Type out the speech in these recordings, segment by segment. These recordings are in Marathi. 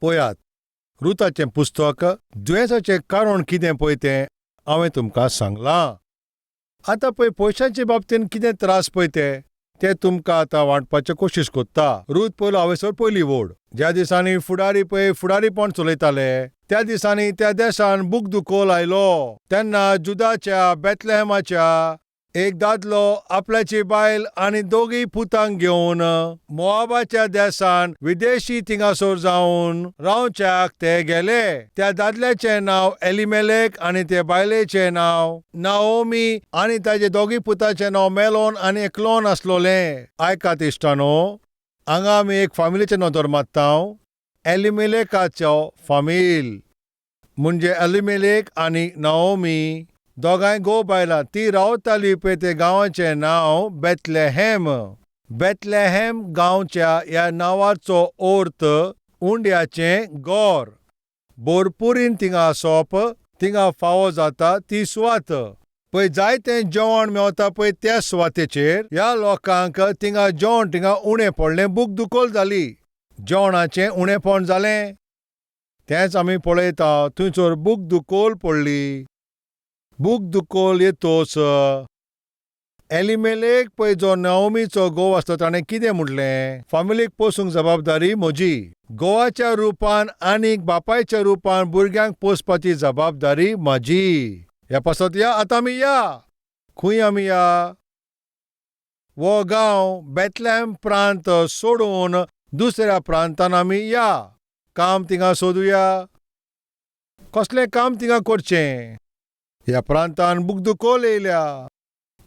पळयात, रुताचें पुस्तक दुयेंसाचें कारण कितें पळय तें हांवें तुमकां सांगलां. आतां पळय पयशांचे बाबतींत कितें त्रास पळय ते तुमकां आतां वांटपाचे कोशिश कोत्ता. रूत पयलो हांवेसर पयली वोड. ज्या दिसांनी फुडारीपण चलयताले त्या दिसांनी त्या देशान बुकदुकोल आयलो. तेन्ना जुदाच्या बेथलेहेमाच्या एक दादलो आपल्याची बायल आनी दोगूय पुतांक घेवन मोआबाच्या देशान विदेशी थिंगासोर जावन रावच्याक ते गेले. त्या दादल्याचें नांव एलिमेलेक आनी ते बायलेचें नांव नाओमी आनी ताचे दोगूय पुतांचें नांव मेलोन आनी एकलोन आसलोलें. आयकात इश्टानो, हांगा आमी एक फामिलीचें नदर मारतांव. एलिमेलेकाचो फामील म्हणजे एलिमेलेक आनी नाओमी दोगांय घोव बायलां. ती रावताली पळय ते गांवाचें नांव बेथलेहेम. बेथलेहेम गांवच्या ह्या नांवाचो अर्थ उंड्याचें गोर. भरपुरीन थिंगा आसप, थिंगा फावो जाता ती सुवात. पळय जायतें जेवण मेवता पळय त्या सुवातेचेर ह्या लोकांक थिंगा उणें पडलें, बुकदुकोल जाली. जेवणाचें उणेंपण जालें. तेंच आमी पळयता थंयसर बुकदुकोल पडली. बुकदुकोल येतोच एलिमेलेक पळय जो नाओमीचो घोव आसलो ताणें कितें म्हणलें, फामिलीक पोसूंक जबाबदारी म्हजी. घोवाच्या रुपान आनीक बापायच्या रुपान भुरग्यांक पोसपाची जबाबदारी म्हाजी. ह्या पासत या आतां आमी या. खंय आमी या? वो गांव बेथलेहेम प्रांत सोडून दुसऱ्या प्रांतान आमी या. काम थिंगा सोदुया. कसलें काम थिंगा करचें? ह्या प्रांतान बुकदुकोल येयल्या.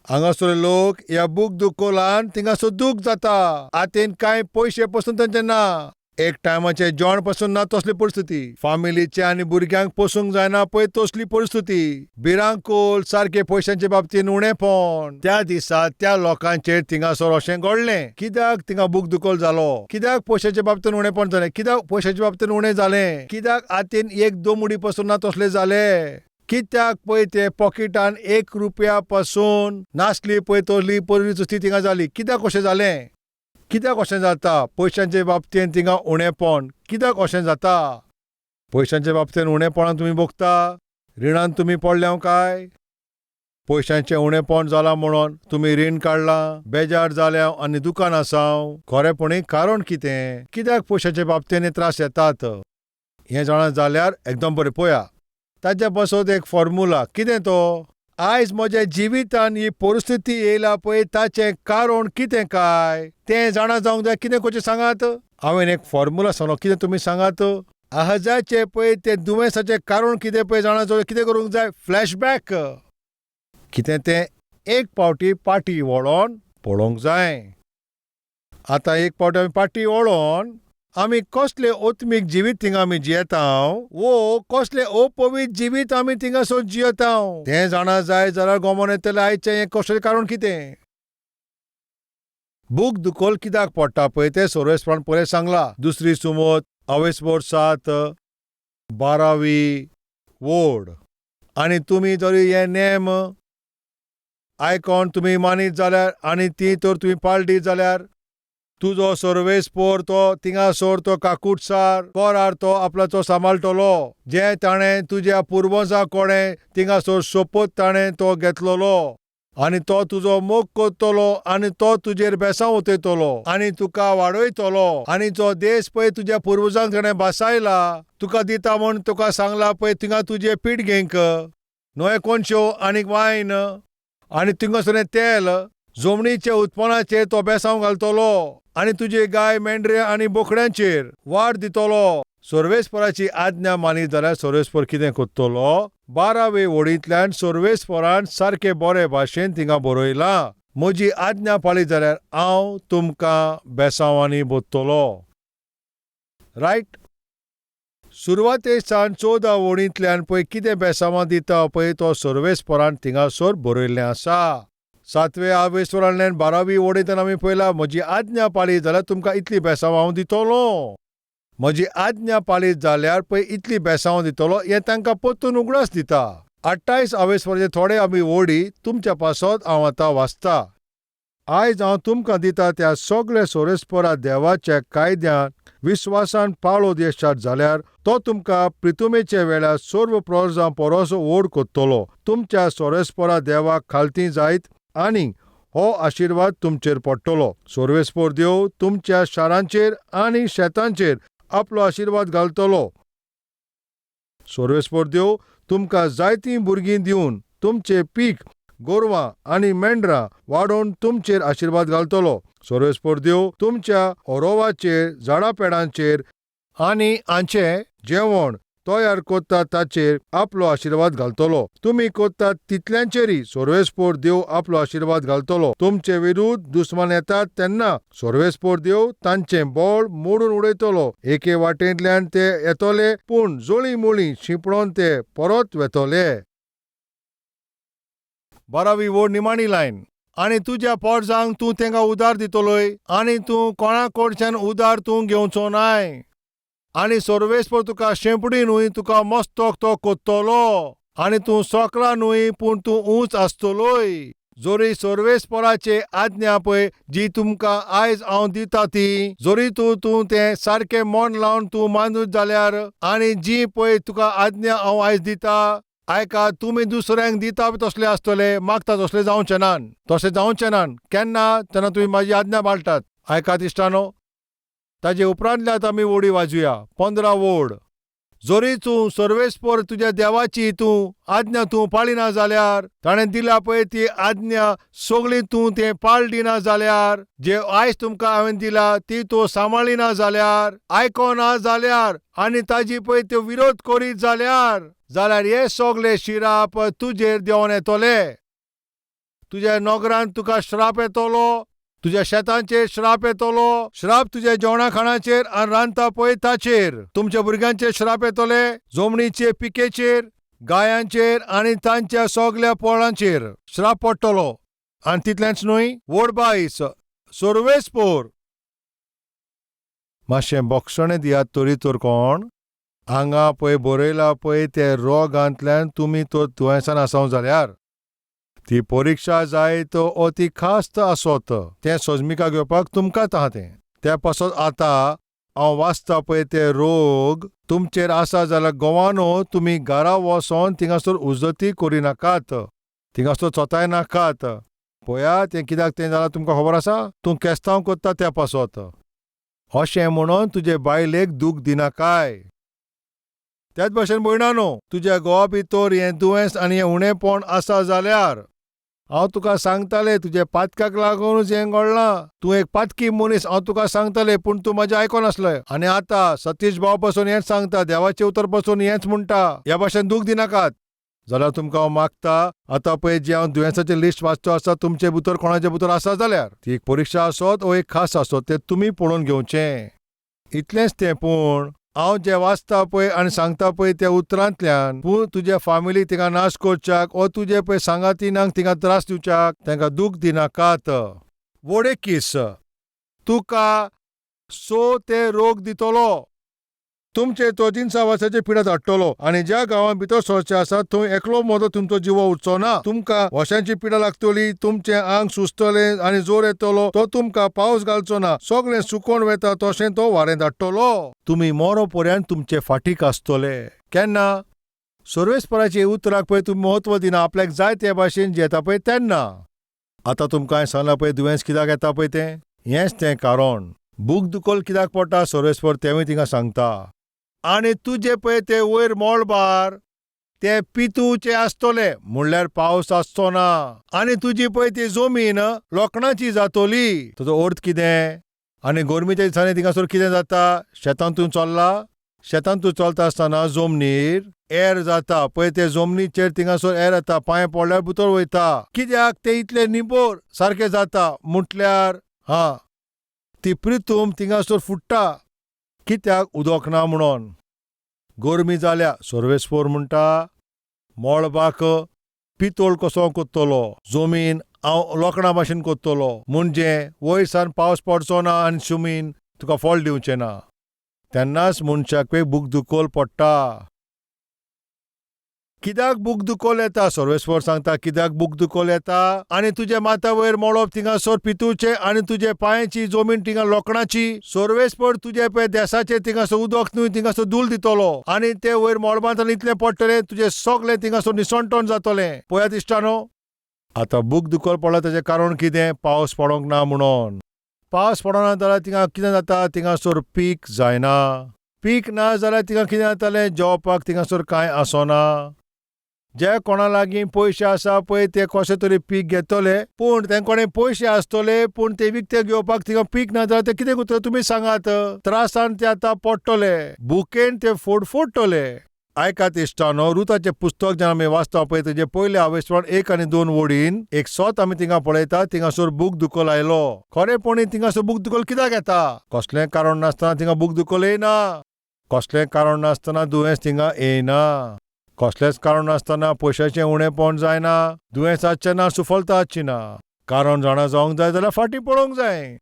हांगासर लोक ह्या बुकदुकोलान थिंगासर दूख जाता. हातीन कांय पयशे पासून तांचे ना. एक टायमाचें जेवण पासून ना तसली परिस्थिती. फामिलीचे आनी भुरग्यांक पोसूंक जायना पळय तसली परिस्थिती. भिरांकूळ सारके पयशांचे बाबतीन उणेंपण. त्या दिसा त्या लोकांचेर थिंगासर अशें घडलें. कित्याक थिंगा बुकदुकोल जालो? कित्याक पयशांच्या बाबतीन उणेंपण जालें? कित्याक पयशांच्या बाबतीन उणें जालें? कित्याक हातीन एक दोमुडी पासून ना तसलें जालें? कित्याक पळय ते पॉकेटान ₹1 पासून नासली पळय तसली परिस्थिती थिंगा जाली? कित्याक अशें जालें? कित्याक अशें जाता? पयशांचे बाबतीन थिंगा उणेंपण कित्याक अशें जाता? पयशांच्या बाबतीन उणेंपणान तुमी भोगता? रिणान तुमी पडल्या काय? पयशांचें उणेंपण जालां म्हणून तुमी रीण काडलां, बेजार जाल्या आनी दुकान आसाव. खरेपणी कारण कितें? कित्याक पयशांच्या बाबतीन हे त्रास येतात? हें जाणा जाल्यार एकदम बरें पळया. ताच्या पासत एक फॉर्म्युला. कितें तो? आयज म्हज्या जिवितान ही परिस्थिती येयला पळय ताचें कारण कितें काय तें जाणा जावंक जाय. कितें करचें सांगात? हांवें एक फॉर्म्युला सांगलो. कितें तुमी सांगात? आहाजाचें पळय तें दुयेंसाचें कारण कितें पळय जाणा जाल्यार कितें करूंक जाय? फ्लॅशबॅक. कितें तें एक पावटी पाटी वळोन पळोवंक जाय. आतां एक पावटी आमी पाटी वळोन आमी कसलें ओत्मीक जिवीत थिंगा आमी जियेताव वो कसलें अपवित्र जिवीत आमी थिंगासर जियेताव तें जाणा जाय जाल्यार गोमोन येतलें आयचें हें कसलें कारण कितें? बुकदुकोल कित्याक पडटा पळय तें सर्वेस्पणान पयलें सांगलां. 2 सुमोत 12 वोड. आनी तुमी जरी हे नेम आयकोन तुमी मानीत जाल्यार आनी ती तर तुमी पाळटी जाल्यार तुजो सर्वेस्पोर तो थिंगासर तो काकुटसार कोरार तो आपल्याचो सांबाळटलो. जे ताणें तुज्या पुर्वजां कोणें थिंगासर सोपत ताणें तो घेतलोलो आनी तो तुजो मोग करतलो आनी तो तुजेर बेसांव ओतयतलो आनी तुका वाडयतलो. आनी जो देश पळय तुज्या पुर्वजांक ताणें बासायला तुका दिता म्हूण तुका सांगला पळय थिंगा तुजे पीठ घेंक न्हय कोणश्यो आनी वायन आनी थिंगासर तेल जमनीच्या उत्पन्नाचेर तो बेसांव घालतलो आनी तुजी गाय मेंढरे आनी बोकड्यांचेर वाड दितलो. सर्वेस्पराची आज्ञा मानीत जाल्यार सर्वेस्पर कितें करतलो? 12वे वडींतल्यान सर्वेस्परान सारके बरे भाशेन थिंगा बरयलां, म्हजी आज्ञा पाळीत जाल्यार हांव तुमकां बेसांवांनी भरतलो. रायट. सुरवातेसान 14 वडींतल्यान पळय कितें बेसांवां दिता पळय तो सर्वेस्परान थिंगासर बरयल्लें आसा. 7वे आवेस्वरांतल्यान 12वी वडींतल्यान आमी पळयलां म्हजी आज्ञा पाळीत जाल्यार तुमकां इतली बेसांवां हांव दितलो. म्हजी आज्ञा पाळीत जाल्यार पळय इतली बेसांवां दितलो हें तांकां परतून उगडास दिता. 28 आवेस्वराचे थोडे आमी वडी तुमच्या पासत हांव आतां वाचता. आयज हांव तुमकां दिता त्या सगळे सोरेस्परा देवाच्या कायद्यांत विस्वासान पाळो देशात जाल्यार तो तुमकां प्रितुमेचे वेळार सर्व प्रजां परस व्हड कोत्तलो. तुमच्या सोरेस्परा देवाक खालती जायत आनी हो आशिर्वाद तुमचेर पडटलो. सोर्वेस्पर देव तुमच्या शारांचेर आनी शेतांचेर आपलो आशिर्वाद घालतलो. सोर्वेस्पर देव तुमकां जायतीं भुरगीं दिवन तुमचें पीक गोरवां आनी मेंढरां वाडोवन तुमचेर आशिर्वाद घालतलो. सोर्वेस्पर देव तुमच्या ओरोवाचेर झाडां पेडांचेर आनी आंचें जेवण तयार कोत्तात ताचेर आपलो आशिर्वाद घालतलो. तुमी कोत्तात तितल्यांचेरय सोर्वेस्पर देव आपलो आशिर्वाद घालतलो. तुमचे विरुद्ध दुस्मान येतात तेन्ना सोर्वेस्पर देव तांचें बोळ मोडून उडयतलो. एके वाटेंतल्यान ते येतले पूण जोळी मोळी शिंपडोन ते परत वेतले. 12वी वोड निमाणी लायन. आनी तुज्या पोरसांक तूं तेंकां उदार दितलोय आनी तूं कोणा कडच्यान उदार तूं घेवचो नाय. आनी सोर्वेस्पर तुका शेंपडी न्हूय तुका मस्तक तो कोत्तलो. आनी तूं सोकला न्हूय पूण तूं ऊंच आसतलोय. जोरी सोर्वेस्पराचे आज्ञा पळय जी तुमकां आयज हांव दिता ती जोरी तूं तें सारकें मन लावन तूं मानूत जाल्यार आनी जी पळय तुका आज्ञा हांव आयज दिता आयका तुमी दुसऱ्यांक दिता तसले आसतले मागता तसले जावचे नान. तशें जावचें नान. केन्ना तेन्ना तुमी म्हाजी आज्ञा पाळटात. आयकात इश्टानो. ताजे उपरांतल्यात आमी वोडी वाजूया. 15 वोड. जोरी तूं सोर्वेस्पर तुज्या देवाची तूं आज्ञा तूं पाळिना जाल्यार ताणें दिला पळय ती आज्ञा सगळी तूं तें पाळडिना जाल्यार जे आयज तुमकां हांवें दिला ती तूं सांबाळिना जाल्यार आयकोना जाल्यार आनी ताजी पळय त्यो विरोध करीत जाल्यार हे सगळे शिराप तुजेर देंवन येतले. तुज्या नोकरान तुका श्राप येतलो. तुज्या शेतांचेर श्राप येतलो. श्राप तुज्या जेवणा खाणाचेर आनी रांदता पळय ताचेर. तुमच्या भुरग्यांचेर श्राप येतले. जमणीचे पिकेचेर गायांचेर आनी तांच्या सगळ्या पोळांचेर श्राप पडटलो. आनी तितलेंच न्हय वोड 22 सोर्वेस्पर. मातशें बोक्षणें दियात तरी तर कोण. हांगा पळय बरयला पळय ते रोगांतल्यान तुमी तो दुयेंसान आसों जाल्यार ती परीक्षा जायत ओ ती खास्त आसोत तें सोजमिका घेवपाक तुमकांच आहा तें. त्या पासत आतां हांव वाचता पळय ते रोग तुमचेर आसा जाल्यार गोवानो तुमी घरा वचोन थिंगासर उजती करिनाकात. थिंगासर चोताय नाकात. पळया तें कित्याक तें जालां तुमकां खबर आसा. तूं केस्तांव कोत्ता त्या पासत. अशें म्हणून तुजे बायलेक दूख दिनाकाय. त्याच भाशेन भयणानो तुज्या घोवा भितर हें दुयेंस आनी हें उणेंपण आसा जाल्यार हांव तुका सांगतालें तुजे पातकाक लागूनच हें घडलां. तूं एक पातकी मनीस हांव तुका सांगतालें पूण तूं म्हाजें आयकोनासलें. आनी आतां सतीश भाव पासून हेंच सांगता देवाचे उतर पासून हेंच म्हणटा ह्या भाशेन दूख दिनाकात. जाल्यार तुमकां हांव मागता आतां पळय जे हांव दुयेंसाचें लिस्ट वाचतो आसा तुमचे भितर कोणाचे भितर आसा जाल्यार ती एक परीक्षा आसत ओ एक खास आसत तें तुमी पळोवन घेवचें. इतलेंच तें पूण हांव जे वाचता पळय आनी सांगता पळय त्या उतरांतल्यान पूण तुज्या फॅमिलीक तिका नाश करच्याक ओ तुजे पळय सांगातीनांक तिका त्रास दिवच्याक तांकां दूख दिनाकात. वोड 21 तुका ते रोग दितलो. तुमचे तो 300 वर्साचे पिडांत हाडटलो आनी ज्या गांवां भितर सरचे आसात थंय एकलो मोदो तुमचो जिवो उरचो ना. तुमकां वशांची पिडा लागतली. तुमचें आंग सुस्तलें आनी जोर येतलो. तो तुमकां पावस घालचो ना. सगळें सुकोवन वेता तशें तो वारें धाडटलो. तुमी मरो पर्यंत तुमचे फाटीक आसतले. केन्ना सोर्वेस्पराची उतराक पळय तुमी म्हत्व दिना आपल्याक जाय ते भाशेन जेता पळय तेन्ना. आतां तुमकां हांवें सांगलां पळय दुयेंस कित्याक येता पळय तें हेंच तें कारण. बूक दुखोल कित्याक पडटा सोर्वेस्पर तेंवूय तिंगा सांगता. आनी तुजे पळय ते वयर मोळबार ते पितूचे आसतले म्हणल्यार पावस आसचो ना. आनी तुजी पळय ती जमीन लोखणाची जातली. ताचो अर्थ कितें. आनी गरमेच्या दिसांनी थिंगासर कितें जाता. शेतान तूं चल्ला. शेतान तूं चलता आसतना जमनीर एर जाता पळय ते जमनीचेर थिंगासर एर येता पांय पडल्यार भितर वयता. कित्याक ते इतले निबोर सारकें जाता म्हटल्यार ती प्रितूम थिंगासर फुट्टा. कित्याक उदक ना म्हणून. गरमी जाल्या सोर्वेस्पर म्हणटा मळबाक पितोळ कसो कोत्तलो. जमीन हांव लोखणा भाशेन कोत्तलो म्हणजे वयरसान पावस पडचो ना आनी जमीन तुका फळ दिवचें ना. तेन्नाच मनशाक बूक दुखोल पडटा. कित्याक बुक दुखोल येता सर्वेस्वर सांगता कित्याक बुक दुखोल येता आनी तुजे माथा वयर मोडप थिंगासोर पितूचे आनी तुजे पांयाची जमीन थिंगा लोखणाची सर्वेस्पर तुजे पळय देसाचे थिंगासोर उदक न्हय थिंगासोर धूल दितलो आनी ते वयर मोडबांत इतलें पडटलें तुजे सगळें थिंगासोर निसंटोन जातलें पळयात इश्टानो. आतां बुक दुखोल पडला ताचें कारण कितें पावस पडोंक ना म्हणून. पावस पडना जाल्यार थिंगा कितें जाता थिंगासोर पीक जायना. पीक ना जाल्यार थिंगा कितें जातालें जेवपाक थिंगासोर कांय आसना. जे कोणा लागीं पयशे आसा पळय ते कशे तरी पीक घेतले पूण तेंकोडे पयशे आसतले पूण ते विकते घेवपाक थिंगा पीक ना जाल्यार ते कितें करतले तुमी सांगात. त्रासान ते आतां पडटले भुकेन ते फोडटले. आयकात इश्टानो रुताचें पुस्तक जेन्ना आमी वाचता पळय तेजे पयले आवेशवान 1 आनी 2 वडीन एक सोत आमी थिंगा पळयता थिंगासोर बुक दुखोल आयलो. खरेपणी थिंगासोर बुक दुखोल कित्याक येता. कसलें कारण नासतना थिंगा बुक दुखोल येयना. कसलें कारण नासतना दुयेंस थिंगा येयना. कसलेंच कारण नासतना पयशाचें उणेंपण जायना. दुयेंस आसचें ना सुफलता आसची ना. कारण जाणा जावंक जाय जाल्यार फाटीं पळोवंक जाय.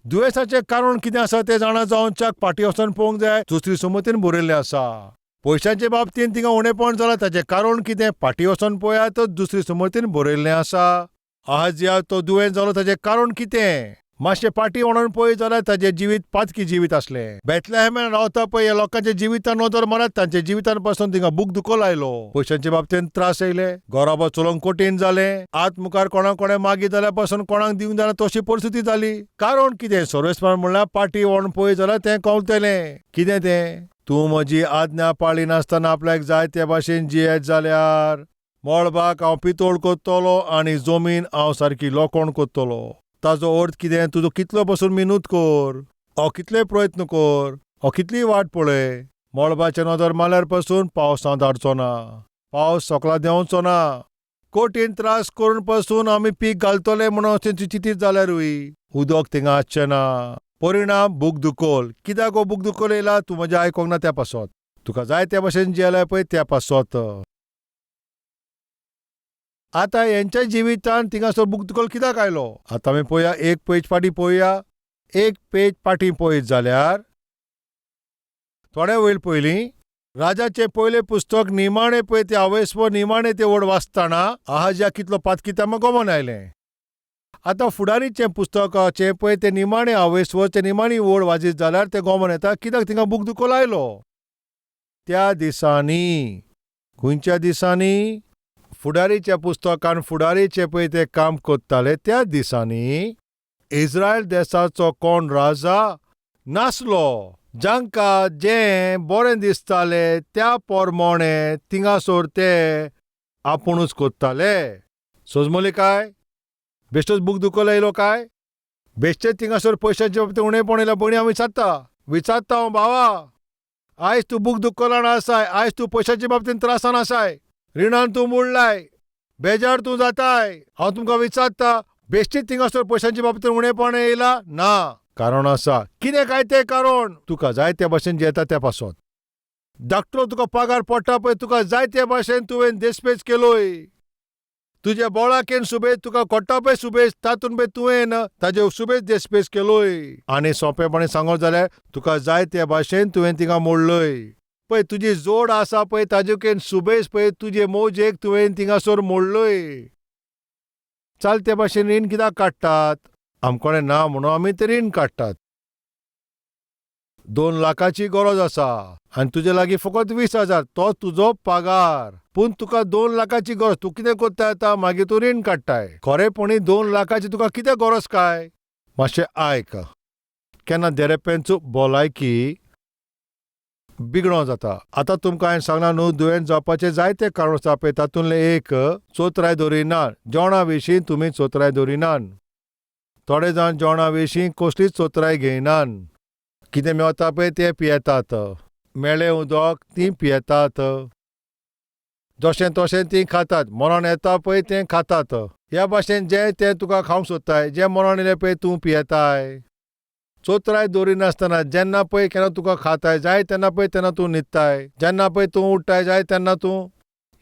दुयेंसाचें कारण कितें आसा तें जाणा जावच्याक फाटीं वचोन पळोवंक जाय दुसरी सुमतीन बरयल्लें आसा. पयशांचे बाबतींत थिंगा उणेंपण जालां ताचें कारण कितें फाटीं वचोन पळयात दुसरी सुमतीन बरयल्लें आसा. आज ह्या तो दुयेंस जालो ताचें कारण कितें मातशें फाटीं वळोन पळय जाल्यार ताचें जिवीत पातकी जिवीत आसलें. बेथलेहेमांत रावता पळय ह्या लोकांच्या जिवितान नदर मारत तांच्या जिवितान पासून थिंगा बुक दुखोल आयलो. पयशांच्या बाबतींत त्रास येयले घराबा चलोवंक कठीण जालें. आत मुखार कोणा मागी जाल्यार पासून कोणाक दिवंक जायना तशी परिस्थिती जाली. कारण कितें सर्वेस्मान म्हणल्यार फाटीं वळोन पळय जाल्यार तें कळटलें. कितें तें तूं म्हजी आज्ञा पाळी नासतना आपल्याक जाय ते भाशेन जियेत जाल्यार मळबाक हांव पितोळ कोत्तलो आनी जमीन हांव सारकी लोखण कोत्तलो. ताजो अर्थ कितें तुजो कितलो पासून मेहनत कर कितले प्रयत्न कर कितली वाट पळय. मळबाचे नदर मारल्यार पासून पावस हांव धाडचो ना. पावस सगळा देंवचो ना. कठीण त्रास करून पासून आमी पीक घालतले म्हणून अशें चिंतीत जाल्यारूय उदक थिंगा आसचें ना. परिणाम बुक दुखोल. कित्याक हो बुक दुखोल येयला तूं म्हजें आयकोंक ना त्या पासत. तुका जाय त्या भाशेन जियेलाय पळय त्या पासत. आतां हेंच्या जिवितान थिंगासोर बुक दुखोल कित्याक आयलो. आतां आमी पळोवया एक पेज फाटीं पळोवया. एक पेज फाटीं पळयत जाल्यार थोडे वेळ पयलीं राजाचें पयलें पुस्तक निमाणें पळय तें हांवें निमाणें तें वड वाचतना आहाज्या कितलो पातकी तें म्हाका गमन आयलें. आतां फुडारीचें पुस्तकाचें पळय तें निमाणें हांवें तें निमाणी वड वाचीत जाल्यार तें गमन येता कित्याक थिंगा बुक दुखोल आयलो. त्या दिसांनी खंयच्या दिसांनी फुडारीच्या पुस्तकान फुडारीचे पळय ते काम कोत्ताले त्या दिसांनी इस्रायल देशाचो कोण राजा नासलो. जांकां जें बरें दिसतालें त्या पोरमोणे थिंगासोर ते आपुणूच कोत्ताले. सोजमोली काय बेश्टोच बुक दुखोल येयलो काय. बेश्टेच थिंगासोर पयशांचे बाबतींत उणेंपण येयल्या भणी हांव विचारता हांव भावा आयज तूं बुक दुखोलान आसाय. आयज तूं पयशांच्या बाबतींत त्रासान आसाय. रिणान तूं मोडलाय. बेजार तूं जाताय. हांव तुमकां विचारता बेश्टीत थिंगासोर पयशांच्या बाबतींत उणेंपण येयला ना. कारण आसा. कितें काय तें कारण तुका जाय त्या भाशेन जेता त्या पासत. धाकटो तुका पगार पडटा पळय तुका जाय त्या भाशेन तुवें देस्पेज केलोय. तुज्या बोळाकेन सुबेज तुका कोट्टा पळय सुबेज तातूंत पळय तुवें ताजे सुबेज देस्पेज केलोय. आनी सोंपेपणी सांगत जाल्यार तुका जाय त्या भाशेन तुवें थिंगा मोडलय. पळय तुजी जोड आसा पळय ताजेकेन सुबेज पळय तुजे मोजेक तुवें थिंगासोर मोडलय. चाल त्या भाशेन रीण कित्याक काडटात. आमकोडे ना म्हणून आमी ते रीण काडटात. 2 लाखाची गरज आसा आनी तुजे लागीं फकत 20,000 तो तुजो पगार. पूण तुका 2 लाखाची गरज तूं कितें कोत्ता आतां मागीर तूं रीण काडटाय. खरेपणी 2 लाखाची तुका कितें गरज काय मातशें आयक. केन्ना देरेपेंचो भलायकी बिगडो जाता. आतां तुमकां हांवें सांगलां न्हू दुयेंत जावपाचें जायते कारण आसा पळय तातूंतलें एक चोत्राय दवरिनात. जेवणा विशीं तुमी चोत्राय दवरिनात. थोडे जाण जेवणा विशीं कसलीच चोत्राय घेयनात. कितें मेवता पळय तें पियेतात. मेळ्ळें उदक तीं पियेतात. जशें तशें तीं खातात. मरण येता पळय तें खातात. ह्या भाशेन जें तें तुका खावंक सोदताय. जें मरण येलें पळय तूं पियेताय. चोत्राय दवरिनासतना जेन्ना पळय केन्ना तुका खाताय जाय तेन्ना पळय तेन्ना तूं न्हिदताय. जेन्ना पळय तूं उठताय जाय तेन्ना तूं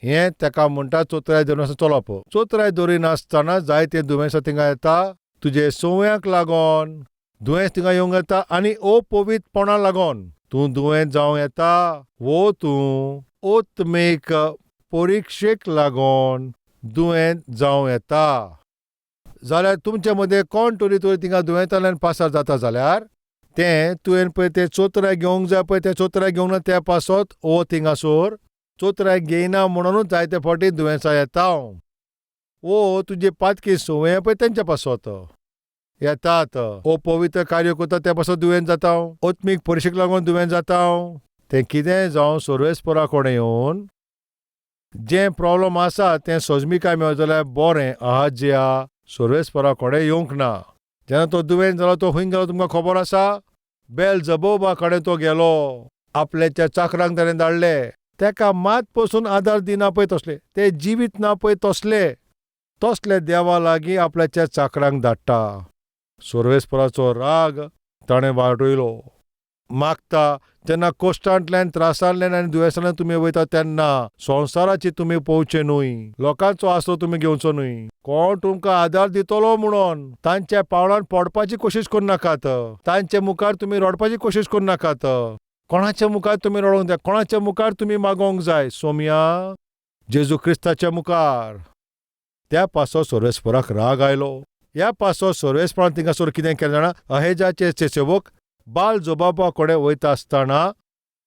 हें ताका म्हणटा चोत्राय दवरिनासतना चलप. चोत्राय दवरिनासतना जायते दुयेंसां थिंगा येता. तुजे संवयांक लागोन दुयेंस थिंगा येवंक येता आनी अपवित्रपणा लागोन तूं दुयेंत जावं येता वो तूं ओत्मीक परीक्षेक लागून दुयेंत जावं येता जाल्यार तुमचे मदें कोण तरी तिंगा दुयेंतांतल्यान पासार जाता जाल्यार तुवें पळय ते चोत्राय घेवंक जाय पळय, ते चोत्राय घेवंक ना त्या पासत थिंगासोर चोत्राय घेयना म्हणूनच जायते फावटी दुयेंसां येता. तुजे पातकी संवय पळय तेंच्या पासत येतात. पवित्र कार्य करता त्या पासत दुयेंत जाता. ओत्मीक परीक्षेक लागून दुयेंत जाता. तें कितेंय जावं सर्वेस्परा कोणें येवन जें प्रॉब्लम आसा तें सोजमीकाय मेळत जाल्यार बरें आहाजिया सर्वेस्परा कोणें येवंक ना. जेन्ना तो दुयेंत जालो तो खंय गेलो तुमकां खबर आसा? बेलझबूबा कडेन तो गेलो. आपल्याच्या चाकरांक ताणें धाडले. तेका मात पसून आदार दिना पळय तसले, ते जिवीत ना पळय तसले देवा लागीं आपल्याच्या चाकरांक धाडटा. सर्वेस्पराचो राग ताणें वाडयलो. मागता जेन्ना कोश्टांतल्यान त्रासांतल्यान आनी दुयेंसांतल्यान तुमी वयता तेन्ना संवसाराची तुमी पळोवचें न्हय, लोकांचो आसरो तुमी घेवचो न्हय. कोण तुमकां आदार दितलो म्हणून तांच्या पावलांत पडपाची कोशीश करूं नाकात. तांचे मुखार तुमी रडपाची कोशीश करूं नाकात. कोणाच्या मुखार तुमी रडोंक जाय, कोणाच्या मुखार तुमी मागोंक जाय? सोम्या जेजू क्रिस्ताच्या मुखार. त्या पासो सर्वेस्पराक राग आयलो. ह्या पासो सर्वेस्परान थिंगासोर कितें केलें जाणा? अहेजाचे सेवक बालझबूबा कडेन वयता आसतना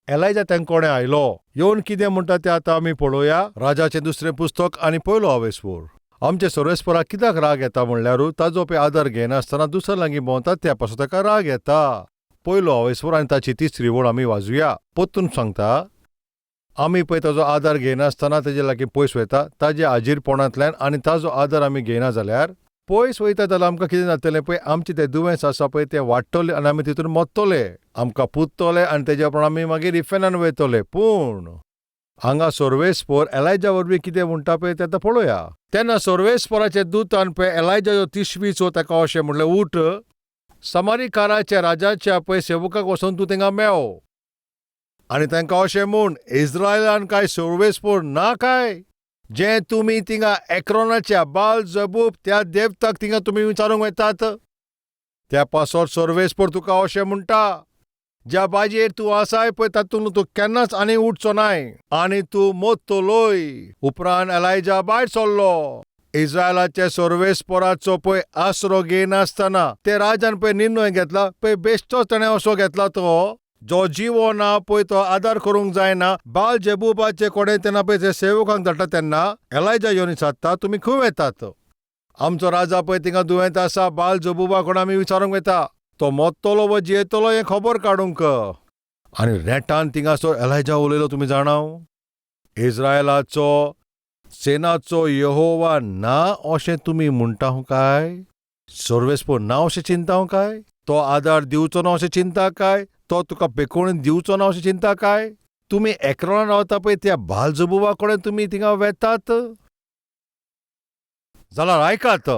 एलायजा तांचे कडेन आयलो. येवन कितें म्हणटा तें आतां आमी पळोवया. राजाचें दुसरें पुस्तक आनी पयलो आवेस्पूर. आमचे सर्वेस्पराक कित्याक राग येता म्हणल्यार ताजो पळय आदार घेयनासतना दुसऱ्या लागीं भोंवता त्या पासून ताका राग येता. पयलो आवेस्पूर आनी ताची तिसरी ओळ आमी वाजुया. परतून सांगता, आमी पळय ताजो आदार घेयनासतना ताजे लागीं पयस वयता ताजे आजीरपणांतल्यान आनी ताजो आदार आमी घेयना जाल्यार पयस वयता जाल्यार आमकां कितें जातलें पळय, आमचें तें दुयेंस आसा पळय तें वाडटलें आनी आमी तितून मरतले. आमकां पुजतले आनी तेज्या उपरांत आमी मागीर इफेनान वयतले. पूण हांगा सर्वेस्पोर एलायजा वरवीं कितें म्हणटा पळय तें आतां पळोवया. तेन्ना सर्वेस्पोराचे दूतान पळय एलायजाचो तिसवीचो ताका अशें म्हणलें, उठ, समारीकाराच्या राजाच्या पळय सेवकाक वचून तूं थिंगा मेळ आनी तांकां अशें म्हूण, इस्रायलान काय सर्वेस्पोर ना काय जें तुमी थिंगा एक्रोनाच्या बालझबूब त्या देवताक थिंगा तुमी विचारूंक वतात? त्या पासत सर्वेस्पोर तुका अशें म्हणटा, ज्या बाजेर तूं आसाय पळय तातूंत तूं केन्नाच आनी उठचो नाय आनी तूं मरतलोय. उपरांत एलायजा भायर सरलो. इस्रायलाच्या सर्वेस्पोराचो पळय आसरो घेयनासतना ते राजान पळय निर्णय घेतला पळय, बेश्टोच ताणें असो घेतला तो जो जिवो ना पळय तो आदार करूंक जायना. बालझबूबाचे कोणें तेन्ना पळय ते सेवकांक धाडटा तेन्ना एलायजा येवन विचारता, तुमी खंय वेतात? आमचो राजा पळय थिंगा दुयेंत आसा, बालझबूबा कोण आमी विचारूंक वयता. तो मरतलो वा जियेतलो हें खबर काडूंक. आनी रेटान थिंगासोर एलायजा उलयलो तुमी जाणा, इस्रायलाचो सेनाचो यहोवा ना अशें तुमी म्हणटा काय? सर्वेस्पोर ना अशें चिंता काय? तो आदार दिवचो ना अशें चिंता काय? तो तुका पेकोवन दिवचो ना अशें चिंता काय? तुमी एक्रोनान रावता पळय त्या बालझबूबा कडेन तुमी थिंगा वेतात? जाल्यार आयकात,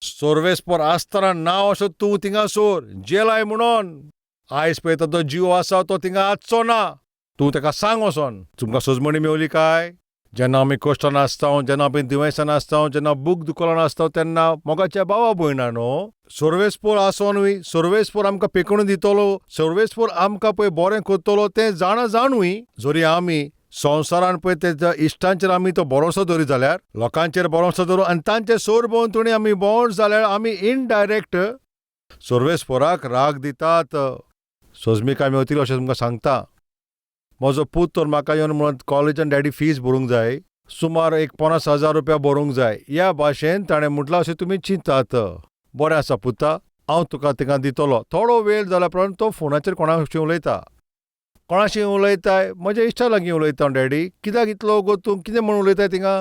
सर्वेस्पोर आसतना ना असो तूं थिंगासोर जेलाय म्हणून आयज पळय ताचो जीव आसा तो थिंगा आसचो ना. तूं ताका सांग वचोन. तुमकां सोजमणी मेवली काय? जेन्ना आमी कश्टान आसता, जेन्ना आमी दुयेंसान आसता, जेन्ना बूक दुखोलान आसता तेन्ना मोगाच्या भावा भयणांनो, सर्वेस्पोर आसोनूय सर्वेस्पोर आमकां पेकोवन दितलो, सर्वेस्पोर आमकां पळय बरें करतलो तें जाणूय जरी आमी संवसारान पळय तेच्या इश्टांचेर आमी तो भरोसो दवरीत जाल्यार, लोकांचेर भरोसो दवरून आनी तांचे सोर भोंवतणी आमी भोंवत जाल्यार आमी इनडायरेक्ट सर्वेस्पोराक राग दितात. सोजमीकाय मेवतली अशें तुमकां सांगता. म्हजो पूत तर म्हाका येवन म्हणून कॉलेजान डॅडी फीज भरूंक जाय, सुमार 50,000 रुपया भरूंक जाय. ह्या भाशेन ताणें म्हटलां अशें तुमी चिंतात. बरें आसा पुता, हांव तुका थिंगा दितलो. थोडो वेळ जाल्या उपरांत तो फोनाचेर कोणाशी उलयता. कोणाशी उलयताय? म्हज्या इश्टा लागीं उलयता डॅडी. कित्याक इतलो गो तूं कितें म्हणून उलयताय थिंगा?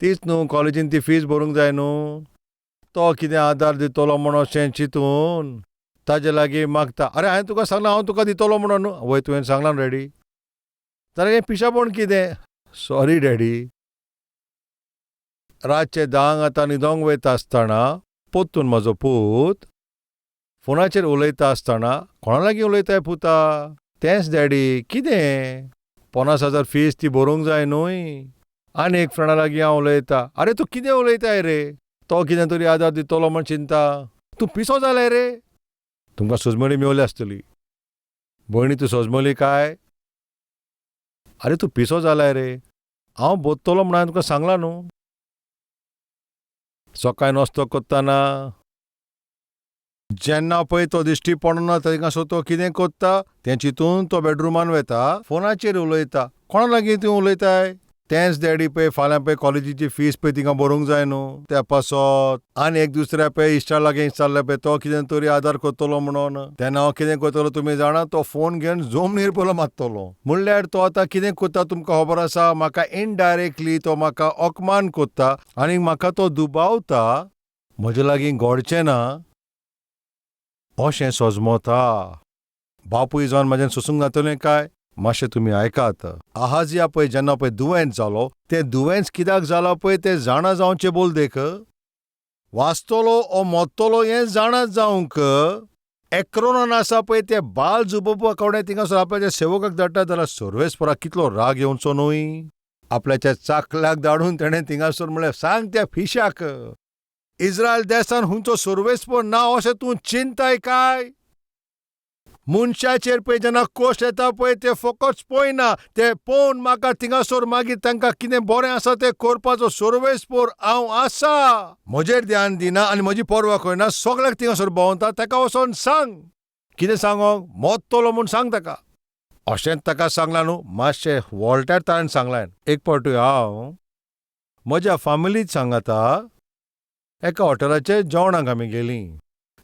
तीच न्हू कॉलेजीन ती फीज भरूंक जाय न्हू. तो कितें आदार दितलो म्हणून अशें चिंतून ताजे लागीं मागता. आरे हांवें तुका सांगलां हांव तुका दितलो म्हणून. वय तुवें सांगलां डॅडी. जाल्यार हें पिशापण कितें? Sorry daddy. रातचे 10 आतां न्हिदोंक वयता आसतना पोत्तून म्हजो पूत फोनाचेर उलयता आसतना कोणा लागीं उलयताय पुता? तेंच डॅडी. कितें? 50,000 फीज ती भरूंक जाय न्हय. आनी एक फ्रेंडा लागीं हांव उलयतां. आरे तूं कितें उलयताय रे? तो कितें तरी आदार दितलो म्हण चिंता. तूं पिसो जालें रे? तुमकां सोजमणी मेवली आसतली. भयणी तूं सोजमली काय? आरे तूं पिसो जालाय रे. हांव बोत्तलो म्हण हांवें तुका सांगलां न्हू. सकाळीं नास्तो कोत्ताना जेन्ना पळय तो दिश्टी पडना थंयसर तो कितें कोत्ता तें चिंतून तो बेडरुमान वता, फोनाचेर उलयता. कोणा लागीं तूं उलयताय? तेंच डॅडी पळय फाल्यां पळय कॉलेजीची फीस पळय तिंगा भरूंक जाय न्हू, त्या पासत. आनी एक दुसऱ्या पळय इश्टा लागीं चल्ले पळय तो कितें तरी आदार करतलो म्हणून. तेन्ना हांव कितें करतलो तुमी जाणा, तो फोन घेवन जमनीर पयलो मारतलो. म्हणल्यार तो आतां कितें कोत्ता तुमकां खबर आसा? म्हाका इनडायरेक्टली तो म्हाका अपमान कोत्ता आनी म्हाका तो दुबावता म्हजे लागीं घडचें ना अशें सोजमोता. बापूय जावन म्हाजें सुसूंक जातलें काय? मातशें तुमी आयकात. आहाजिया पळय जेन्ना पळय दुयेंत जालो, तें दुयेंस कित्याक जालां पळय तें जाणा जावचें बोल देख. वाचतलो ओ मोत्तलो हें जाणा जावंक एक्रोनान आसा पळय ते बाल जुबोबा कडेन थिंगासर आपल्याच्या सेवकाक धाडटा जाल्यार सर्वेस्पराक कितलो राग येवचो न्हय. आपल्याच्या चाकल्याक धाडून तेणें थिंगासर म्हणलें सांग त्या फिशाक इस्रायल देशान हुंचो सर्वेस्पर ना अशें तूं चिंताय काय? मनशाचेर पळय जेन्ना कोश्ट येता पळय ते फकत पळयना, ते पळोवन म्हाका थिंगासर मागीर तांकां कितें बरें आसा तें करपाचो सर्वेस्पर हांव आसा. म्हजेर ध्यान दिना आनी म्हजी पर्वा करना, सगळ्याक थिंगासर भोंवता, ताका वचोन सांग. कितें सांगोंक? मोत्तलो म्हूण सांग ताका. अशेंच ताका सांगलां न्हू, मातशें वॉल्ट्यार ताणें सांगलें. एक फावटी हांव म्हज्या फॅमिलीच सांगाता एका हॉटेलाचेर जेवणाक आमी गेलीं.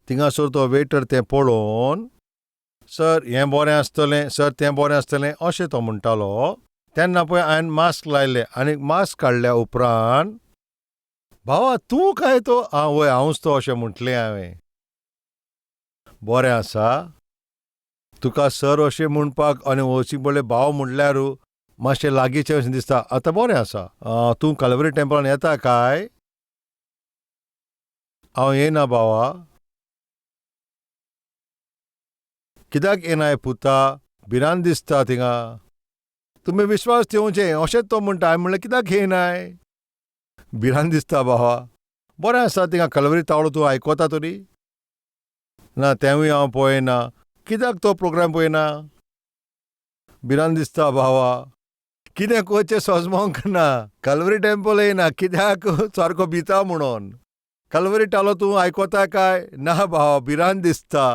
थिंगासर तो वेटर तें पळोवन सर हें बरें आसतलें, सर तें बरें आसतलें अशें तो म्हणटालो. तेन्ना पळय हांवें मास्क लायलें आनी मास्क काडल्या उपरांत भावा तूं काय तो? वय हांवूच तो अशें म्हटलें हांवें. बरें आसा तुका सर अशें म्हणपाक आनी हरशीं म्हणलें भाव म्हणल्यार मातशें लागींचें अशें दिसता. आतां बरें आसा. तूं कलवरी टेंपलान येता काय? हांव येना भावा. कित्याक येनाय पुता? भिरांत दिसता थिंगा. तुमी विश्वास ठेवचें अशेंच तो म्हणटा. हांवें म्हणलें कित्याक येनाय? भिरांत दिसता भावा. बरें आसा थिंगा कलवरी तावडो तूं आयकोता तरी? ना तेंवूय हांव पळयना. कित्याक तो प्रोग्राम पळयना? भिरांत दिसता भावा. कितें करचें सोजमोंक ना. कलवरी टेंपल येना कित्याक? सारको भिता म्हणून. कलवरी तालो तूं आयकोता काय? ना भावा भिरांत दिसता.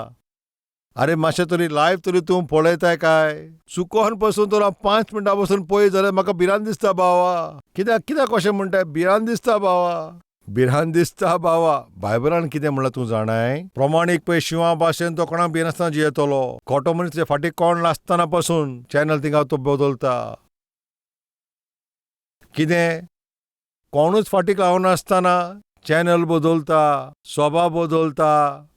आरे मातशें तरी लायव्ह तरी तूं पळयताय काय? चुकोन पासून तर हांव 5 मिनटां पासून पळय जाल्यार म्हाका भिरांत दिसता भावा. कित्याक अशें म्हणटाय? भिरांत दिसता भावा. भिरांत दिसता भावा. बायबलान कितें म्हणलां तूं जाणाय? प्रमाणीक पळय शिवा भाशेन तो कोणाक भिनासतना जियेतलो. खोटो मनीस ते फाटीं कोण नासतना पासून चॅनल थिंगा तो बदलता. कितें? कोणूच फाटीक लावनासतना चॅनल बदलता, स्वभाव बदलता.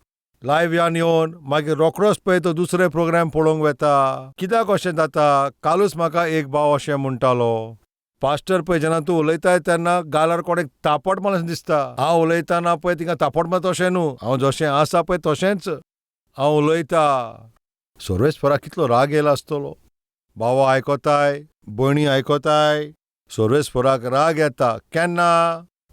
लायव्हान येवन मागीर रोखडोच पळय तो दुसरे प्रोग्राम पळोवंक वेता. कित्याक अशें जाता? कालूच म्हाका एक भाव अशें म्हणटालो, पास्टर पळय जेन्ना तूं उलयताय तेन्ना गालार कोणें तापट मारलें दिसता. हांव उलयतना पळय तिंगा तापट मार तशें न्हू. हांव जशें आसा पळय तशेंच हांव उलयता. सर्वेस्पराक कितलो राग येयलो आसतलो. भावा आयकोताय, भयणी आयकोताय. सर्वेस्पराक राग येता केन्ना?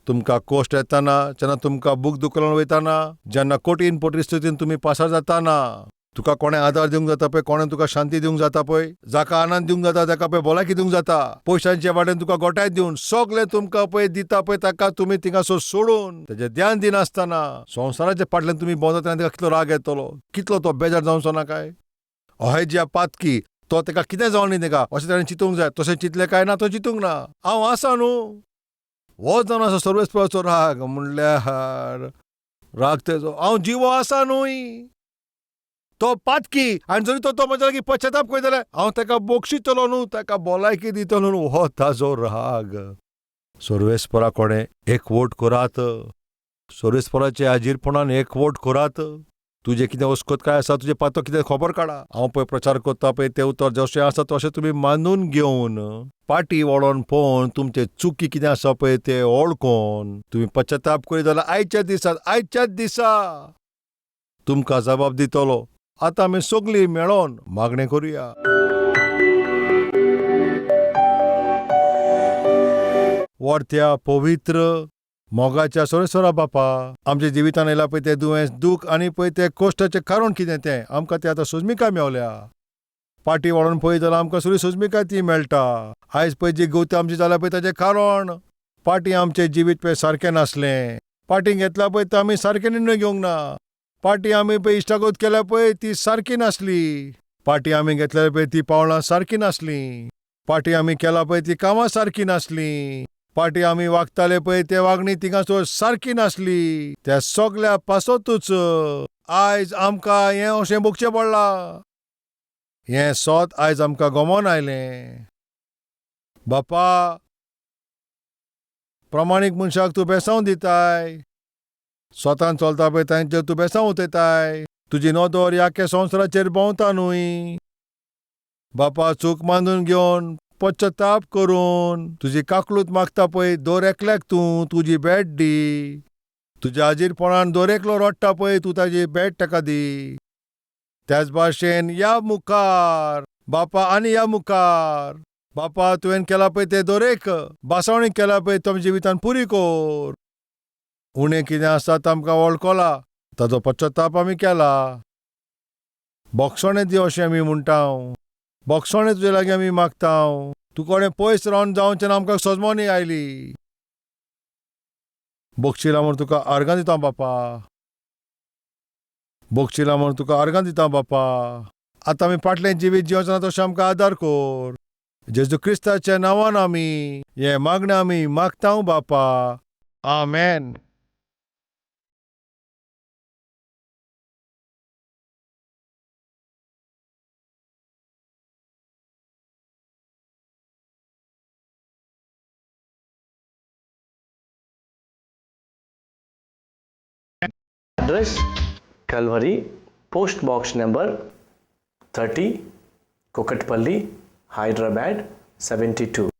तुमकां कोश्ट येताना, जेन्ना तुमकां बूक दुकानार वयताना, जेन्ना कठीण परिस्थितीन तुमी पासार जाताना. तुका कोणें आदार दिवंक जाता पळय, कोणें तुका शांती दिवंक जाता पळय, जाका आनंद दिवंक जाता ताका पळय भलायकी दिवंक जाता, पयशांच्या वाटेन तुका गोठाय दिवन सगळें तुमकां पळय दिता पळय ताका तुमी थिंगासर सोडून तेजें ध्यान दिनासतना संवसाराच्या फाटल्यान तुमी भोंवता तेन्ना ताका कितलो राग येतलो, कितलो तो बेजार जावचो ना काय? अहेज्या पातकी तो ताका कितें जावं न्ही ताका अशें ताणें चिंतूंक जाय. तशें चिंतलें काय ना तो चिंतूंक ना. हांव आसा न्हू. हो जावन आसा सर्वेस्पराचो राग. म्हणल्यार राग तेजो हांव जिवो आसा न्हूय. तो पातकी आनी जरी तो म्हज्या लागीं पश्चाताप करीत जाल्यार हांव ताका बोक्षितलो न्हू, ताका भलायकी दितलो न्हू. हो ताजो राग. सर्वेस्परा कोणें एकवोट करात. सर्वेस्पराचे हाजीरपणान एकवोट करात. तुजें कितें वस्कोत काय आसा, तुजें पातो कितें खबर काडा. हांव पळय प्रचार करता पळय तें उतर जशें आसा तशें तुमी मानून घेवन पाटी वळोन पळोवन तुमचे चुकी कितें आसा पळय ते ओळखोन तुमी पश्चाताप करीत जाल्यार आयच्याच दिसा तुमकां जबाब दितलो. आतां आमी सगळीं मेळोन मागणें करुया. वर्त्या पवित्र मोगाच्या सर्वेस्परा बापा, आमच्या जिवितान येयला पळय तें दुयेंस, दूख आनी पळय तें कोश्टाचें कारण कितें तें आमकां तें आतां सुजमिकाय मेवल्या. पाटी वळोन पळयत जाल्यार आमकां सगळी सुजमिकाय ती मेळटा. आयज पळय जी गवती आमची जाल्या पळय ताचें कारण पाटी आमचें जिवीत पळय सारकें नासलें. पाटी घेतला पळय तो आमी सारके निर्णय घेवंक ना. पाटी आमी पळय इश्टागत केल्या पळय ती सारकी नासली. पाटी आमी घेतल्या पळय ती पावलां सारकी नासलीं. पाटी आमी केला पळय ती कामां सारकी नासलीं. पाटी आमी वागताले पळय ते वागणी तिगांसोर सारकी नासली. त्या सगल्या पासतूच आयज आमकां हें अशें भोगचें पडलां. हें सोत आयज आमकां गमोन आयलें. बापा, प्रमाणीक मनशाक तूं बेसांव दिताय. स्वतान चलता पळय तांचेर तूं बेसांव उतयताय. तुजी नदर याख्या संवसाराचेर भोंवता न्हय. बापा, चूक मानून घेवन पश्चाताप करून तुजी काकलूत मागता पळय दर एकल्याक तूं तुजी भेट दी. तुज्या आजीरपणान दर एकलो रडटा पळय तूं ताजी भेट ताका दी. त्याच भाशेन या मुखार बापा आनी या मुखार. बापा, तुवें केला पळय ते दर एक बासावणी केला पळय तो जिवितान पुरी कोर. उणें कितें आसा तें आमकां वळखलां, ताचो पश्चाताप आमी केला. बोगसोणें दी अशें आमी म्हणटाव. बोगसोणें तुजे लागीं आमी मागताव. तूं कोणें पयस रावन जावचें ना आमकां सोजमोनी आयली. बोगशिला म्हूण तुका आर्गां दिता बापा. बोगशिला म्हूण तुका आर्गां दिता बापा. आतां आमी फाटलें जिवीत जियोचें ना तशें आमकां आदार कोर. जेजू क्रिस्ताच्या नांवान आमी हें मागणें आमी मागताव बापा. आमेन. Address Calvary, Post Box number 30, Kokatpalli, Hyderabad 72.